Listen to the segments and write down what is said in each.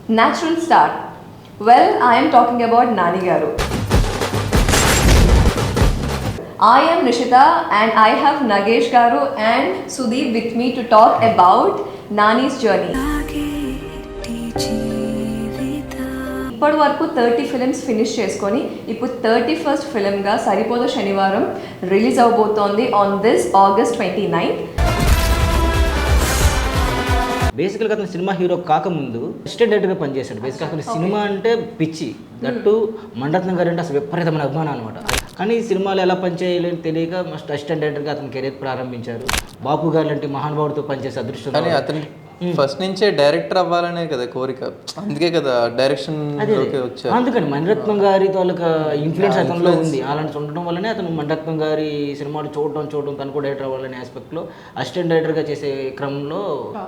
Natural star. Well, I am talking about Nani Garu. I am Nishita and I have Nagesh Garu and Sudeep with me to talk about Nani's journey. ఇప్పటి వరకు 30 films finish చేసుకొని ఇప్పుడు 31st ఫిలింగా సరిపోదు శనివారం release అవబోతోంది on this August 29th. బేసికల్గా అతను సినిమా హీరో కాకముందు అసిస్టెంట్ డైరెక్టర్గా పనిచేశాడు. బేసిక్గా అతను సినిమా అంటే పిచ్చి, దట్టు మణిరత్నం గారు అంటే అసలు విపరీతమైన అభిమానం అనమాట. కానీ సినిమాలు ఎలా పనిచేయాలని తెలియక మస్ట్ అసిస్టెంట్ డైరెక్టర్గా అతను కెరీర్ ప్రారంభించారు. బాపు గారు లాంటి మహానుభావుడితో పనిచేసే అదృష్టం. కానీ అతను ఫస్ట్ నుంచే డైరెక్టర్ అవ్వాలనే కదా కోరిక, అందుకే కదా డైరెక్షన్ వచ్చారు. అందుకని మణిరత్నం గారి తాలూకా ఇన్ఫ్లుయెన్స్ అతనిలో ఉంది. అలాంటి ఉండడం వల్లనే అతను మణిరత్నం గారి సినిమాలు చూడడం తను కూడా డైరెక్టర్ అవ్వాలనే ఆస్పెక్ట్లో అసిస్టెంట్ డైరెక్టర్గా చేసే క్రమంలో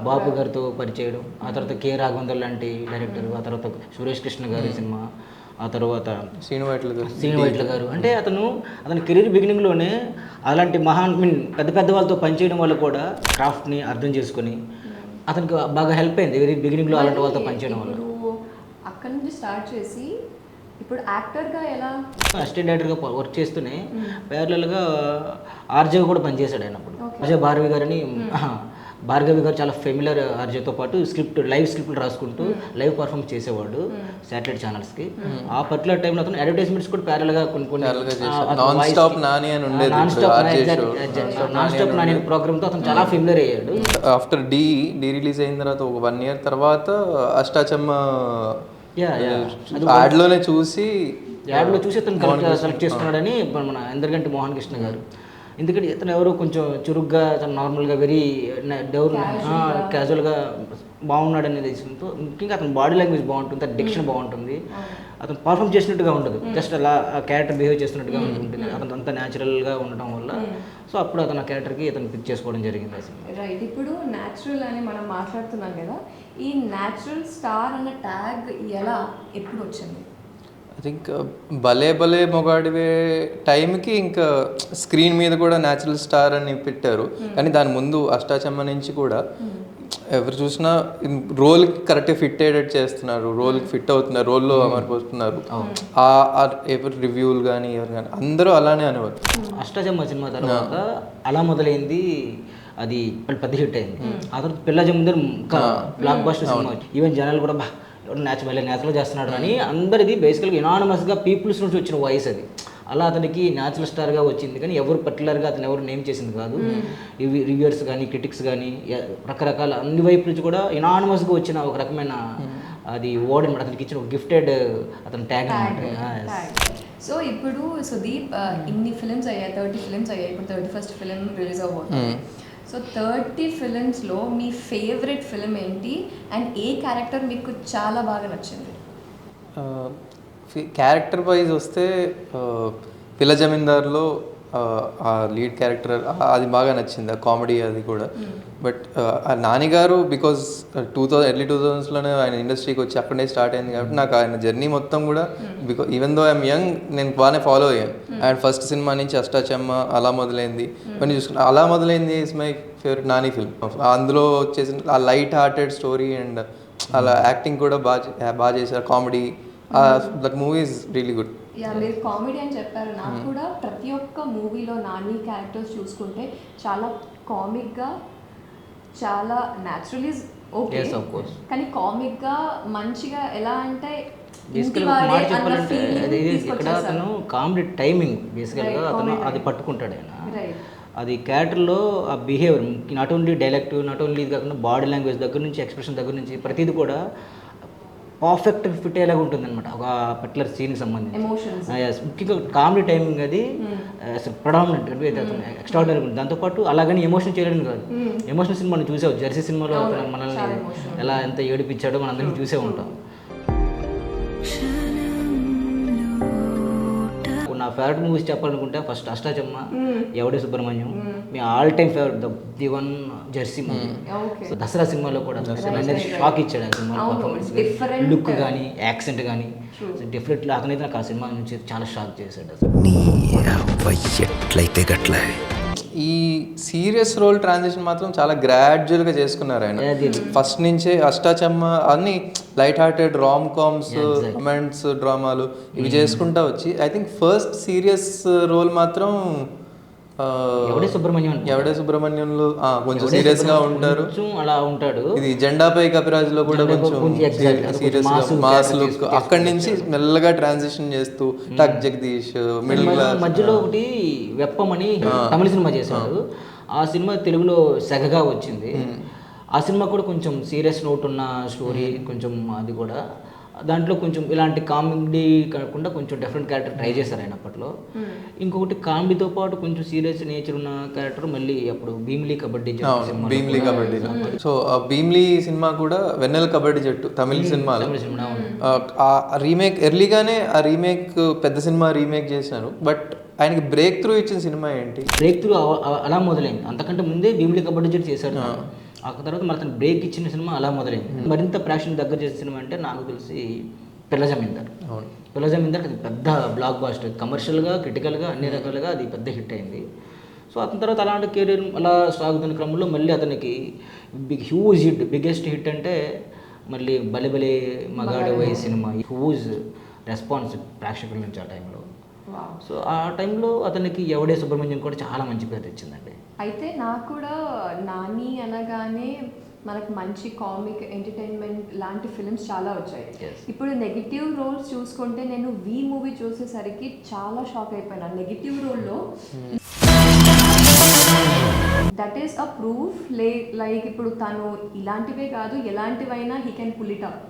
బాపు గారితో పరిచయం, ఆ తర్వాత కె రాఘవేంద్ర లాంటి డైరెక్టర్, ఆ తర్వాత సురేష్ కృష్ణ గారి సినిమా, ఆ తర్వాత శ్రీను వైట్ల గారు. అంటే అతని కెరీర్ బిగినింగ్లోనే అలాంటి పెద్ద పెద్ద వాళ్ళతో పనిచేయడం వల్ల కూడా క్రాఫ్ట్ని అర్థం చేసుకొని అతనికి బాగా హెల్ప్ అయింది వెరీ బిగినింగ్లో అలాంటి వాళ్ళతో పనిచేయడం వల్ల. అక్కడ నుంచి స్టార్ట్ చేసి ఇప్పుడు యాక్టర్గా ఎలా అసిస్టెంట్ డైరెక్టర్గా వర్క్ చేస్తూనే ప్యారలల్గా ఆర్జే కూడా పనిచేశాడు ఆయన. అప్పుడు అజయ్ భార్గవి గారని, భార్గవి గారు చాలా ఫెమిలర్ ఆర్జేతో పాటు లైవ్ స్క్రిప్ట్లు రాసుకుంటూ లైవ్ పర్ఫార్మ్ చేసేవాడు శాటిలైట్ ఛానల్స్కి. ఆ పర్టికులర్ టైంలో అతను అడ్వర్టైజ్మెంట్స్ కూడా ప్యారల్గా కొన్ని నాన్ స్టాప్ నాని ప్రోగ్రామ్తో అతను చాలా ఫెమిలర్ అయ్యాడు. ఆఫ్టర్ డి రిలీజ్ అయిన తర్వాత ఒక 1 year తర్వాత అష్టాచమ్మ యాడ్లో చూసి అతను సెలెక్ట్ చేసుకున్నాడని మన ఎందుకంటే మోహన్ కృష్ణ గారు. ఎందుకంటే ఇతను ఎవరో కొంచెం చురుగ్గా నార్మల్గా వెరీ క్యాజువల్గా బాగున్నాడు అనేది విషయంతో, ముఖ్యంగా అతని బాడీ లాంగ్వేజ్ బాగుంటుంది, అతని డిక్షన్ బాగుంటుంది, అతను పర్ఫామ్ చేసినట్టుగా ఉండదు, జస్ట్ అలా క్యారెక్టర్ బిహేవ్ చేస్తున్నట్టుగా ఉంటుంది. అతను అంతా న్యాచురల్గా ఉండటం వల్ల సో అప్పుడు అతను ఆ క్యారెక్టర్కి అతను పిక్ చేసుకోవడం జరిగింది అసలు. రైట్. ఇప్పుడు న్యాచురల్ అని మనం మాట్లాడుతున్నాం కదా, ఈ న్యాచురల్ స్టార్ అన్న ట్యాగ్ ఎప్పుడు వచ్చింది? ఐ థింక్ భలే మొగాడివే టైంకి ఇంకా స్క్రీన్ మీద కూడా న్యాచురల్ స్టార్ అని పెట్టారు. కానీ దాని ముందు అష్టాచమ్మ నుంచి కూడా ఎవరు చూసినా రోల్కి కరెక్ట్గా ఫిట్ అయ్యేటట్టు చేస్తున్నారు, రోల్కి ఫిట్ అవుతున్నారు, రోల్లో అమరిపోతున్నారు. ఎవరు రివ్యూలు కానీ ఎవరు కానీ అందరూ అలానే అనేవారు. అష్టాచమ్మ సినిమా తర్వాత అలా మొదలైంది, అది పెద్ద హిట్ అయింది. ఆ తర్వాత పిల్లజమ్మ ముందర బ్లాక్ బస్టర్ సినిమా, ఈవెన్ జనాలు కూడా న్యాచురల్ చేస్తున్నాడు అని అందరిది బేసికల్గా ఇనానమస్గా పీపుల్స్ నుంచి వచ్చిన వాయిస్ అది. అలా అతనికి న్యాచురల్ స్టార్గా వచ్చింది. కానీ ఎవరు పర్టికులర్గా అతను ఎవరు నేమ్ చేసింది కాదు. ఇవి రివ్యూవర్స్ కానీ క్రిటిక్స్ కానీ రకరకాల అన్ని వైపు నుంచి కూడా ఇనానమస్గా వచ్చిన ఒక రకమైన అది ఓడి అతనికి ఇచ్చిన ఒక గిఫ్టెడ్ అతని ట్యాగ్ అనమాట. సో ఇప్పుడు సుదీప్ ఇన్ని ఫిలిమ్స్ అయ్యాయి, 30 ఫిలిమ్స్ అయ్యాయి, ఇప్పుడు 31st ఫిలిం రిలీజ్ అవబోతుంది. సో 30 ఫిలిమ్స్లో మీ ఫేవరెట్ ఫిలిం ఏంటి అండ్ ఏ క్యారెక్టర్ మీకు చాలా బాగా నచ్చింది? క్యారెక్టర్ వైజ్ వస్తే పిల్ల జమీందార్లో ఆ లీడ్ క్యారెక్టర్ అది బాగా నచ్చింది, ఆ కామెడీ అది కూడా. బట్ నాని గారు బికాజ్ ఎర్లీ 2000sలోనే ఆయన ఇండస్ట్రీకి వచ్చి అక్కడే స్టార్ట్ అయింది కాబట్టి నాకు ఆయన జర్నీ మొత్తం కూడా because even though I'm young నేను బాగానే ఫాలో అయ్యాను. అండ్ ఫస్ట్ సినిమా నుంచి అష్టాచమ్మ అలా మొదలైంది, ఇవన్నీ చూసుకున్నా అలా మొదలైంది is my favourite Nani film. అందులో వచ్చేసి ఆ లైట్ హార్టెడ్ స్టోరీ అండ్ అలా యాక్టింగ్ కూడా బాగా చేశారు, comedy. That movie is really good. మీరు కామెడీ అని చెప్పారు, నాకు కూడా ప్రతి ఒక్క మూవీలో నాని క్యారెక్టర్స్ చూసుకుంటే చాలా కామిక్గా, చాలా న్యాచురలీ ఓకే, కానీ కామిక్గా మంచిగా ఎలా అంటే ఇక్కడ అతను కామెడీ టైమింగ్ బేసికల్గా అతను అది పట్టుకుంటాడు ఆయన. అది క్యారెక్టర్లో ఆ behaviour not only dialect, not only ఇది కాకుండా బాడీ లాంగ్వేజ్ దగ్గర నుంచి ఎక్స్ప్రెషన్ దగ్గర నుంచి ప్రతిదీ కూడా పర్ఫెక్ట్ ఫిట్ అయ్యేలాగా ఉంటుంది అనమాట ఒక పర్టికులర్ సీన్కి సంబంధించి. ముఖ్యంగా కామెడీ టైమింగ్ అది అసలు ప్రొడామినెంట్ ఎక్స్ట్రాడినరీ ఉంటుంది. దాంతోపాటు అలాగని ఎమోషన్ చేయలేని కాదు. ఎమోషనల్ సినిమా మనం చూసావు, జెర్సీ సినిమాలో మనల్ని ఎలా ఎంత ఏడిపించాడో మనం అందరికీ చూసే ఉంటాం. నా ఫేవరెట్ మూవీస్ చెప్పాలనుకుంటే ఫస్ట్ అష్టాచమ్మ, ఎవడి సుబ్రహ్మణ్యం, మీ all time favourite the one Jersey movie. Dasara సినిమాలో కూడా షాక్ ఇచ్చాడు ఆ సినిమా పర్ఫార్మెన్స్, లుక్ కానీ యాక్సెంట్ కానీ డిఫరెంట్లీ. అతనైతే నాకు ఆ సినిమా నుంచి చాలా షాక్ చేశాడు. ఎట్లయితే గట్ల ఈ సీరియస్ రోల్ ట్రాన్సిషన్ మాత్రం చాలా గ్రాడ్యువల్గా చేసుకున్నారు ఆయన. ఫస్ట్ నుంచే అష్టాచమ్మ అన్ని light hearted rom coms, romance డ్రామాలు ఇవి చేసుకుంటా వచ్చి I think first serious role మాత్రం ఎవడే సుబ్రహ్మణ్యంలో కొంచెం సీరియస్ గా ఉంటారు, అలా ఉంటాడు. ఇది జెండాపై కపిరాజ్ లో కూడా కొంచెం సీరియస్ గా మాస్ లుక్. అక్కడి నుంచి మెల్లగా ట్రాన్సిషన్ చేస్తూ టక్ జగదీష్ మిడిల్ క్లాస్. మధ్యలో ఒకటి వెప్పమని తమిళ సినిమా చేశాడు. ఆ సినిమా తెలుగులో సెగగా వచ్చింది. ఆ సినిమా కూడా కొంచెం సీరియస్ నోట్ ఉన్న స్టోరీ, కొంచెం అది కూడా దాంట్లో కొంచెం ఇలాంటి కామెడీ కాకుండా కొంచెం డిఫరెంట్ క్యారెక్టర్ ట్రై చేశారు ఆయన అప్పట్లో. ఇంకొకటి కామెడీతో పాటు కొంచెం సీరియస్ నేచర్ ఉన్న క్యారెక్టర్ మళ్ళీ అప్పుడు భీమిలీ కబడ్డీ భీమిలీ కబడ్డీ. సో భీమిలీ సినిమా కూడా వెన్నెల కబడ్డీ జట్టు తమిళ సినిమాలో ఆ రీమేక్ ఎర్లీగానే ఆ రీమేక్ పెద్ద సినిమా రీమేక్ చేశారు. బట్ ఆయనకి బ్రేక్ త్రూ ఇచ్చిన సినిమా ఏంటి? బ్రేక్ త్రూ అలా మొదలైంది. అంతకంటే ముందే భీమిలీ కబడ్డీ జట్టు చేశారు. ఆ తర్వాత మరి అతను బ్రేక్ ఇచ్చిన సినిమా అలా మొదలైంది. మరింత ప్రేక్షణ దగ్గర చేసిన సినిమా అంటే నాకు తెలిసి పిల్ల జమీందార్. పిల్ల జమీందార్ అది పెద్ద బ్లాక్ బాస్టర్, కమర్షియల్గా క్రిటికల్గా అన్ని రకాలుగా అది పెద్ద హిట్ అయింది. సో అతని తర్వాత అలాంటి కెరీర్ అలా సాగుతున్న క్రమంలో మళ్ళీ అతనికి హ్యూజ్ హిట్, బిగ్గెస్ట్ హిట్ అంటే మళ్ళీ బలి బలి మగాడు వై సినిమా హ్యూజ్ రెస్పాన్స్ ప్రేక్షకుల నుంచి ఆ టైంలో. సో ఆ టైంలో అతనికి ఎవడే సుబ్రహ్మణ్యం కూడా చాలా మంచి పేరు తెచ్చిందండి. అయితే నాకు కూడా నాని అనగానే మనకు మంచి కామిక్ ఎంటర్టైన్మెంట్ లాంటి ఫిల్మ్స్ చాలా వచ్చాయి. ఇప్పుడు నెగిటివ్ రోల్స్ చూసుకుంటే నేను వి మూవీ చూసేసరికి చాలా షాక్ అయిపోయినా. నెగిటివ్ రోల్లో that is a proof like ఇప్పుడు తను ఇలాంటివే కాదు ఎలాంటివైనా he can pull it up.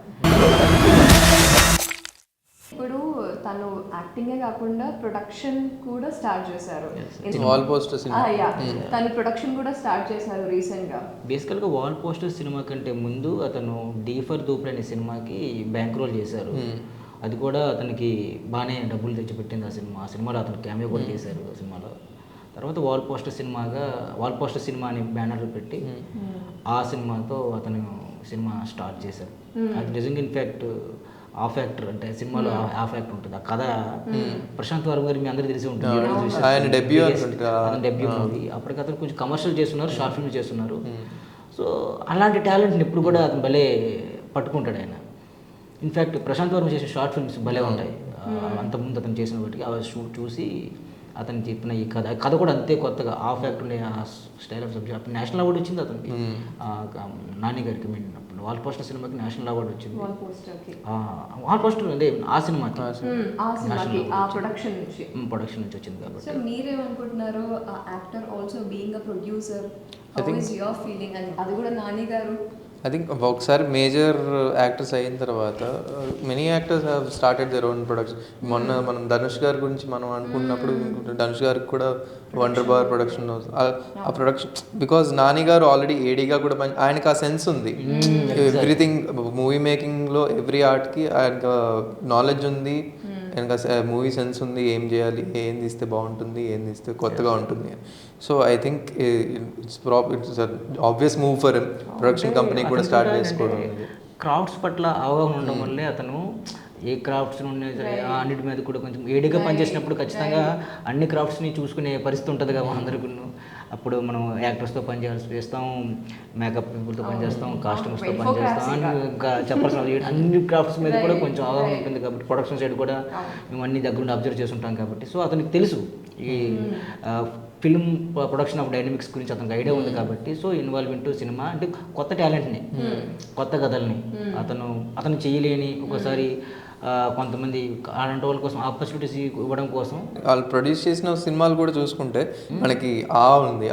ఇప్పుడు తను యాక్టింగే కాకుండా ప్రొడక్షన్ కూడా స్టార్ట్ చేశారు. తను ప్రొడక్షన్ కూడా స్టార్ట్ చేశారు రీసెంట్ గా. బేసికల్గా వాల్ పోస్టర్ సినిమా కంటే ముందు అతను డీఫర్ దూపర్ అనే సినిమాకి బ్యాంక్ రోల్ చేశారు. అది కూడా అతనికి బాగానే డబ్బులు తెచ్చిపెట్టింది ఆ సినిమా. ఆ సినిమాలో అతను క్యామియో కూడా చేశారు ఆ సినిమాలో. తర్వాత వాల్ పోస్టర్ సినిమా అని బ్యానర్లు పెట్టి ఆ సినిమాతో అతను సినిమా స్టార్ట్ చేశారు. అది నిజంగా ఇన్ఫ్యాక్ట్ హాఫ్ యాక్టర్ అంటే సినిమాలో హాఫ్ యాక్టర్ ఉంటుంది. ఆ కథ ప్రశాంత్ వర్మ గారు మీ అందరికీ తెలిసి ఉంటుంది. ఆయన డెబ్యూ మూవీ. అప్పటికి అతను కొంచెం కమర్షియల్ చేస్తున్నారు, షార్ట్ ఫిల్మ్ చేస్తున్నారు. సో అలాంటి టాలెంట్ని ఎప్పుడు కూడా అతను భలే పట్టుకుంటాడు ఆయన. ఇన్ఫ్యాక్ట్ ప్రశాంత్ వర్మ చేసే షార్ట్ ఫిల్మ్స్ భలే ఉంటాయి. అంతకుముందు అతను చేసిన వాటికి అవి చూసి అతను చెప్పిన ఈ కథ కూడా అంతే కొత్తగా హాఫ్ యాక్టర్ ఉండే ఆ స్టైల్ ఆఫ్ సబ్జెక్ట్. అప్పుడు నేషనల్ అవార్డు వచ్చింది అతనికి, నాని గారికి. అప్పుడు వాల్ పోస్టర్ సినిమాకి నేషనల్ అవార్డు వచ్చింది. వాల్ పోస్టర్ అదే ఆ సినిమాకి ప్రొడక్షన్ నుంచి వచ్చింది కాబట్టి. సో మీరేమనుకుంటున్నారు actor also being a producer, how is your feeling? And అది కూడా నాని గారు ఐ థింక్ ఒకసారి మేజర్ యాక్టర్స్ అయిన తర్వాత many actors have started their own production. మొన్న మనం ధనుష్ గారి గురించి మనం అనుకున్నప్పుడు ధనుష్ గారికి కూడా వండర్ బార్ ప్రొడక్షన్ ఆ ప్రొడక్షన్ బికాజ్ నాని గారు ఆల్రెడీ ఏడీగా కూడా ఆయనకు ఆ సెన్స్ ఉంది. ఎవ్రీథింగ్ మూవీ మేకింగ్లో ఎవ్రీ ఆర్ట్కి ఆయనకు నాలెడ్జ్ ఉంది, ఆయనకు మూవీ సెన్స్ ఉంది. ఏం చేయాలి, ఏం తీస్తే బాగుంటుంది, ఏం తీస్తే కొత్తగా ఉంటుంది. So I think it's obvious move for production company కూడా స్టార్ట్ చేసుకోవడం. క్రాఫ్ట్స్ పట్ల అవగాహన ఉండడం వల్లే అతను ఏ క్రాఫ్ట్స్ అన్నిటి మీద కూడా కొంచెం ఏడిగా పనిచేసినప్పుడు ఖచ్చితంగా అన్ని క్రాఫ్ట్స్ని చూసుకునే పరిస్థితి ఉంటుంది కదా అందరికీ. అప్పుడు మనం యాక్టర్స్తో పనిచేస్తాం, మేకప్ పీపుల్తో పనిచేస్తాం, కాస్ట్యూమ్స్తో పనిచేస్తాం, ఇంకా చెప్పాల్సిన అన్ని క్రాఫ్ట్స్ మీద కూడా కొంచెం అవగాహన ఉంటుంది కాబట్టి ప్రొడక్షన్ సైడ్ కూడా మేము అన్ని దగ్గరుండి అబ్జర్వ్ చేస్తుంటాం కాబట్టి. సో అతనికి తెలుసు ఈ ఫిల్మ్ ప్రొడక్షన్ ఆఫ్ డైనమిక్స్ గురించి అతనికి ఐడియా ఉంది కాబట్టి. సో ఇన్వాల్వ్ ఇంటూ సినిమా అంటే కొత్త టాలెంట్ని, కొత్త కథల్ని అతను చేయలేని ఒకసారి కొంతమంది అలాంటి వాళ్ళ కోసం ఆపర్చునిటీస్ ఇవ్వడం కోసం వాళ్ళు ప్రొడ్యూస్ చేసిన సినిమాలు కూడా చూసుకుంటే మనకి ఉంది,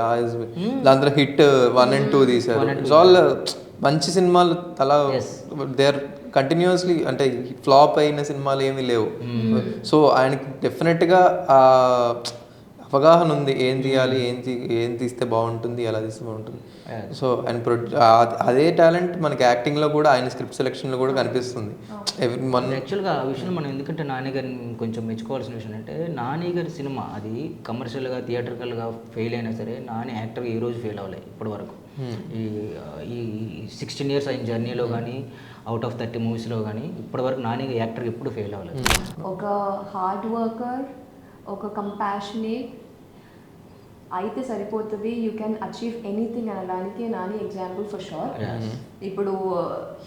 దాంట్లో హిట్ 1 and 2 తీశారు. ఇట్స్ ఆల్ మంచి సినిమాలు అలా దే ఆర్ కంటిన్యూస్లీ, అంటే ఫ్లాప్ అయిన సినిమాలు ఏమీ లేవు. సో ఆయనకి డెఫినెట్గా అవగాహన ఉంది, ఏం తీయాలి, ఏం తీస్తే బాగుంటుంది, ఎలా తీస్తే బాగుంటుంది. సో ఆయన అదే టాలెంట్ మనకి యాక్టింగ్లో కూడా ఆయన స్క్రిప్ట్ సెలెక్షన్లో కూడా కనిపిస్తుంది. యాక్చువల్గా ఆ విషయం మనం ఎందుకంటే నాని గారిని కొంచెం మెచ్చుకోవాల్సిన విషయం అంటే నాని గారి సినిమా అది కమర్షియల్గా థియేటర్కల్గా ఫెయిల్ అయినా సరే నాని యాక్టర్గా ఈ రోజు ఫెయిల్ అవ్వలేదు ఇప్పటి వరకు. ఈ 16 years అయిన జర్నీలో కానీ అవుట్ ఆఫ్ 30 మూవీస్లో కానీ ఇప్పటివరకు నాని యాక్టర్ ఎప్పుడు ఫెయిల్ అవ్వలేదు. ఒక హార్డ్ వర్కర్, ఒక కంపాషనేట్ అయితే సరిపోతుంది, యూ క్యాన్ అచీవ్ ఎనీథింగ్ అనడానికి నాని ఎగ్జాంపుల్ ఫర్ షూర్. ఇప్పుడు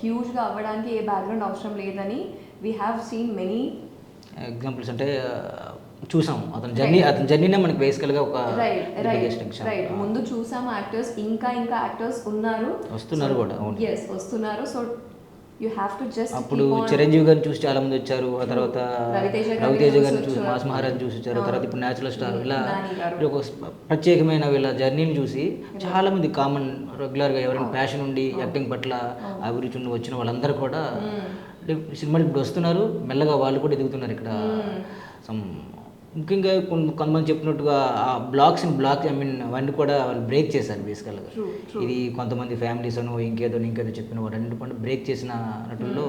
హ్యూజ్గా అవ్వడానికి ఏ బ్యాక్గ్రౌండ్ అవసరం లేదని we have seen many examples అంటే చూసాం అతని జర్నీనే మనకి బేసికల్గా ఒక రైట్ ముందు చూసాము యాక్టర్స్, ఇంకా యాక్టర్స్ వస్తున్నారు కూడా. వస్తున్నారు. So you have to just అప్పుడు చిరంజీవి గారిని చూసి చాలా మంది వచ్చారు, ఆ తర్వాత రవితేజ గారిని చూసి మాస్ మహారాజ్ చూసి వచ్చారు, తర్వాత ఇప్పుడు న్యాచురల్ స్టార్, ఇలా ఒక ప్రత్యేకమైన వీళ్ళ జర్నీని చూసి చాలా మంది కామన్ రెగ్యులర్గా ఎవరైనా ప్యాషన్ ఉండి యాక్టింగ్ పట్ల అభిరుచి ఉండి వచ్చిన వాళ్ళందరూ కూడా సినిమాలు ఇప్పుడు వస్తున్నారు, మెల్లగా వాళ్ళు కూడా ఎదుగుతున్నారు. ఇక్కడ ముఖ్యంగా కొంతమంది చెప్పినట్టుగా ఆ బ్లాక్ ఐ మీన్ అవన్నీ కూడా వాళ్ళు బ్రేక్ చేశారు బేసికల్గా. ఇది కొంతమంది ఫ్యామిలీస్ అను ఇంకేదో చెప్పిన వాడు పండు బ్రేక్ చేసిన నటుల్లో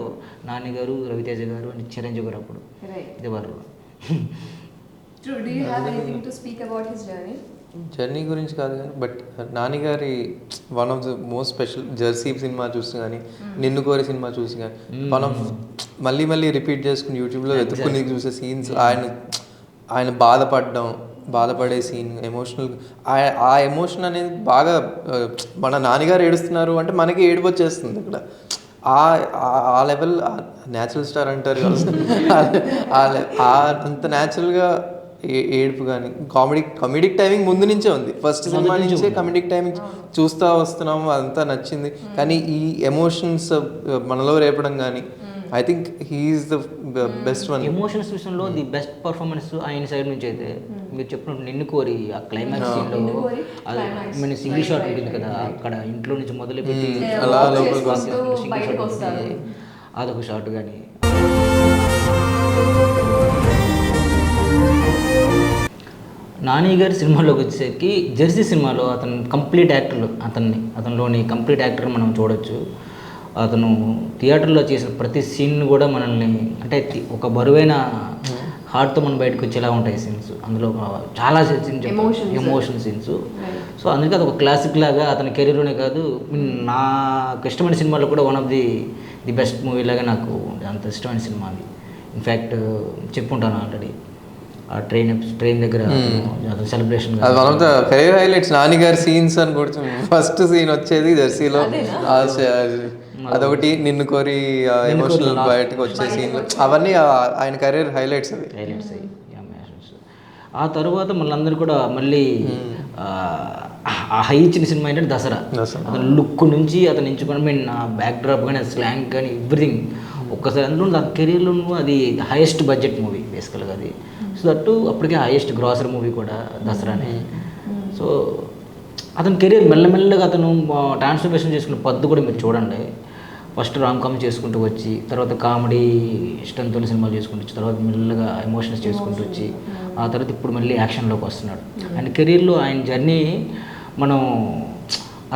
నాని గారు, రవితేజ గారు అండ్ చిరంజీవి గారు అప్పుడు ఇది వారు. జర్నీ గురించి కాదు కానీ బట్ నాని గారి one of the most special Jersey cinema చూసి కానీ, నిన్ను కోరి సినిమా చూసి కానీ, వన్ ఆఫ్ మళ్ళీ రిపీట్ చేసుకుని యూట్యూబ్లో వెతుక్కుని చూసే సీన్స్, ఆయన బాధపడే సీన్, ఎమోషనల్ ఆ ఎమోషన్ అనేది బాగా మన నాన్నగారు ఏడుస్తున్నారు అంటే మనకి ఏడుపు వచ్చేస్తుంది ఇక్కడ. ఆ లెవెల్ న్యాచురల్ స్టార్ అంటారు అంత న్యాచురల్గా ఏడుపు కానీ కామెడిక్ టైమింగ్ ముందు నుంచే ఉంది. ఫస్ట్ సినిమా నుంచే కామెడిక్ టైమింగ్ చూస్తూ వస్తున్నాము, అదంతా నచ్చింది. కానీ ఈ ఎమోషన్స్ మనలో రేపడం కానీ I think he's the best one. Emotions విషయంలో ది బెస్ట్ పర్ఫార్మెన్స్ ఆయన సైడ్ నుంచి అయితే మీరు చెప్పినట్టు నిన్ను కోరి ఆ క్లైమాక్స్ సీన్లో మన సింగిల్ షాట్ ఉంటుంది కదా, అక్కడ ఇంట్లో నుంచి మొదలుపెట్టి అదొక షాట్ కానీ. నాని గారి సినిమాలోకి వచ్చేసరికి జెర్సీ సినిమాలో అతను కంప్లీట్ యాక్టర్, అతనిలోని కంప్లీట్ యాక్టర్ మనం చూడొచ్చు. అతను థియేటర్లో చేసిన ప్రతి సీన్ కూడా మనల్ని అంటే ఒక బరువైన హార్ట్తో మనం బయటకు వచ్చేలా ఉంటాయి సీన్స్. అందులో చాలా సీన్స్ ఎమోషన్ సీన్స్. సో అందుకే అది ఒక క్లాసిక్ లాగా అతని కెరీర్లోనే కాదు, నాకు ఇష్టమైన సినిమాలో కూడా one of the best movie లాగా నాకు అంత ఇష్టమైన సినిమా అది. ఇన్ఫ్యాక్ట్ చెప్పుంటాను ఆల్రెడీ ఆ ట్రైన్ దగ్గర celebration one of the career highlights Nani గారి సీన్స్ అని కూడా. ఫస్ట్ సీన్ వచ్చేది జెర్సీలో, అదొకటి నిన్ను కోరి ఎమోషనల్ బయటకు వచ్చే సీన్, అవన్నీ ఆయన కెరీర్ హైలైట్స్ అయ్యి. ఆ తర్వాత మళ్ళీ కూడా ఆ హై ఇచ్చిన సినిమా ఏంటంటే దసరా. అతను లుక్ నుంచి అతను ఎంచుకొని మీన్ బ్యాక్ డ్రాప్ కానీ స్లాంగ్ కానీ ఎవ్రీథింగ్ ఒక్కసారి అందులో ఆ కెరీర్లో అది హైయెస్ట్ బడ్జెట్ మూవీ బేసికల్గా అది. సో దట్టు అప్పటికే హైయెస్ట్ గ్రాసరీ మూవీ కూడా దసరానే. సో అతని కెరీర్ మెల్లమెల్లగా అతను ట్రాన్స్ఫర్మేషన్ చేసుకున్న పద్ధతి కూడా మీరు చూడండి. ఫస్ట్ రామ్ కామ్ చేసుకుంటూ వచ్చి, తర్వాత కామెడీ ఇష్టంతో సినిమాలు చేసుకుంటూ వచ్చి, తర్వాత మెల్లగా ఎమోషన్స్ చేసుకుంటూ వచ్చి, ఆ తర్వాత ఇప్పుడు మళ్ళీ యాక్షన్లోకి వస్తున్నాడు. అండ్ కెరీర్లో ఆయన జర్నీ మనం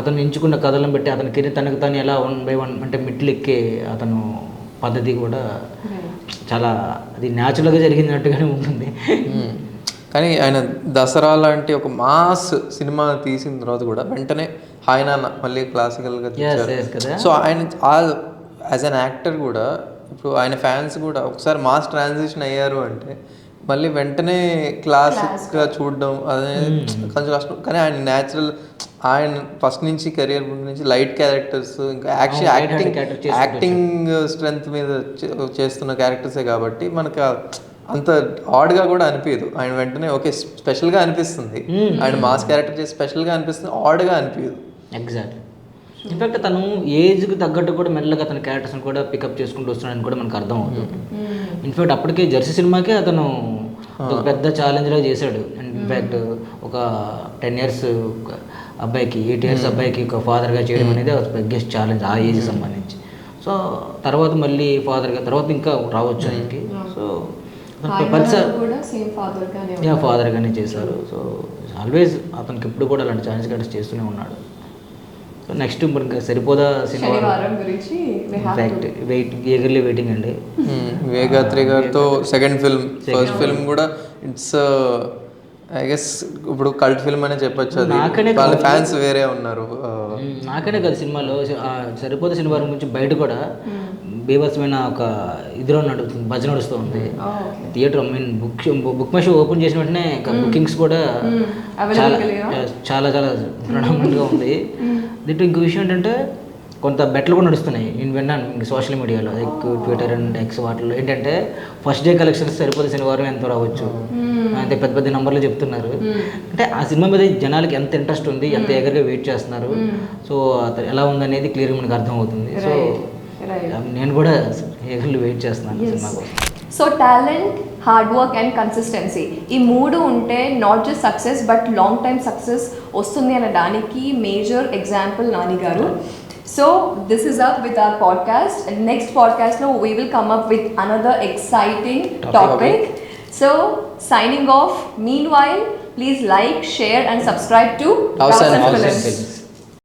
అతను ఎంచుకున్న కథలను బట్టి అతని కెరీర్ తనకు తాను ఎలా 1 by 1 అంటే మిట్లు ఎక్కే అతను పద్ధతి కూడా చాలా అది న్యాచురల్గా జరిగినట్టుగానే ఉంటుంది. కానీ ఆయన దసరా లాంటి ఒక మాస్ సినిమా తీసిన తర్వాత కూడా వెంటనే హాయ్ నాన్న మళ్ళీ క్లాసికల్గా తీశారు. సో ఆయన యాజ్ అన్ యాక్టర్ కూడా ఇప్పుడు ఆయన ఫ్యాన్స్ కూడా ఒకసారి మాస్ ట్రాన్సిషన్ అయ్యారు అంటే మళ్ళీ వెంటనే క్లాసిక్గా చూడడం అనేది కొంచెం కష్టం. కానీ ఆయన న్యాచురల్, ఆయన ఫస్ట్ నుంచి కెరియర్ నుంచి లైట్ క్యారెక్టర్స్, ఇంకా యాక్టింగ్ స్ట్రెంగ్త్ మీద చేస్తున్న క్యారెక్టర్సే కాబట్టి మనకు అంత ఆడ్గా కూడా అనిపించదు. ఆయన వెంటనే ఓకే స్పెషల్గా అనిపిస్తుంది, ఆయన మాస్ క్యారెక్టర్ చేసి స్పెషల్గా అనిపిస్తుంది, ఆడ్గా అనిపించదు. ఎగ్జాక్ట్లీ. ఇన్ఫాక్ట్ తను ఏజ్కి తగ్గట్టు కూడా మెల్లగా తన క్యారెక్టర్స్ని కూడా పికప్ చేసుకుంటూ వస్తున్నాడని కూడా మనకు అర్థం అవుతుంది. ఇన్ఫాక్ట్ అప్పటికే జెర్సీ సినిమాకే అతను ఒక పెద్ద ఛాలెంజ్లా చేశాడు. అండ్ ఇన్ఫాక్ట్ ఒక 10 years అబ్బాయికి 8 years అబ్బాయికి ఒక ఫాదర్గా చేయడం అనేది ఒక బిగ్గెస్ట్ ఛాలెంజ్ ఆ ఏజ్కి సంబంధించి. సో తర్వాత మళ్ళీ ఫాదర్గా తర్వాత ఇంకా రావచ్చు ఆయనకి. సో ఫాదర్గానే చేశారు. సో ఆల్వేస్ అతనికి ఇప్పుడు కూడా అలాంటి ఛాలెంజ్ క్యారెక్టర్స్ చేస్తూనే ఉన్నాడు. సో నెక్స్ట్ మనకి సరిపోదా సినిమా ఇన్ఫాక్ట్ ఈగర్లీ వెయిటింగ్ అండి. వేగాత్రి గారితో సెకండ్ ఫిల్మ్, ఫస్ట్ ఫిల్మ్ కూడా ఇట్స్ ఐ గెస్ ఇప్పుడు కల్ట్ ఫిల్మ్ అనే చెప్పొచ్చు. అది వాళ్ళ ఫ్యాన్స్ వేరే ఉన్నారు. నాకనే కదా సినిమాలో సరిపోదా శనివారం గురించి బయట కూడా బీభత్సమైన ఒక ఇదిలో నడుస్తుంది, భజన నడుస్తూ ఉంది okay theatre. Mean book my show open చేసిన వెంటనే బుకింగ్స్ కూడా చాలా చాలా చాలా ప్రణామంగా ఉంది. దీంట్లో ఇంకో విషయం ఏంటంటే కొంత బెట్లు కూడా నడుస్తున్నాయి. నేను విన్నాను సోషల్ మీడియాలో లైక్ ట్విట్టర్ అండ్ ఎక్స్ వాటిలో ఏంటంటే ఫస్ట్ డే కలెక్షన్స్ సరిపోతే శనివారం ఎంత రావచ్చు అంటే పెద్ద పెద్ద నెంబర్లు చెప్తున్నారు. అంటే ఆ సినిమా మీద జనాలకి ఎంత ఇంట్రెస్ట్ ఉంది, ఎంత ఎగర్గా వెయిట్ చేస్తున్నారు, సో ఎలా ఉందనేది క్లియర్గా మనకు అర్థమవుతుంది. సో నేను కూడా ఎగర్లు వెయిట్ చేస్తున్నాను సినిమా కోసం. So talent, hard work and consistency ఈ మూడు ఉంటే not just success but long time success వస్తుంది అనడానికి మేజర్ ఎగ్జాంపుల్ నాని గారు. So this is up with our podcast, and next podcast no we will come up with another exciting topic. So signing off. Meanwhile, please like, share and subscribe to House and Films.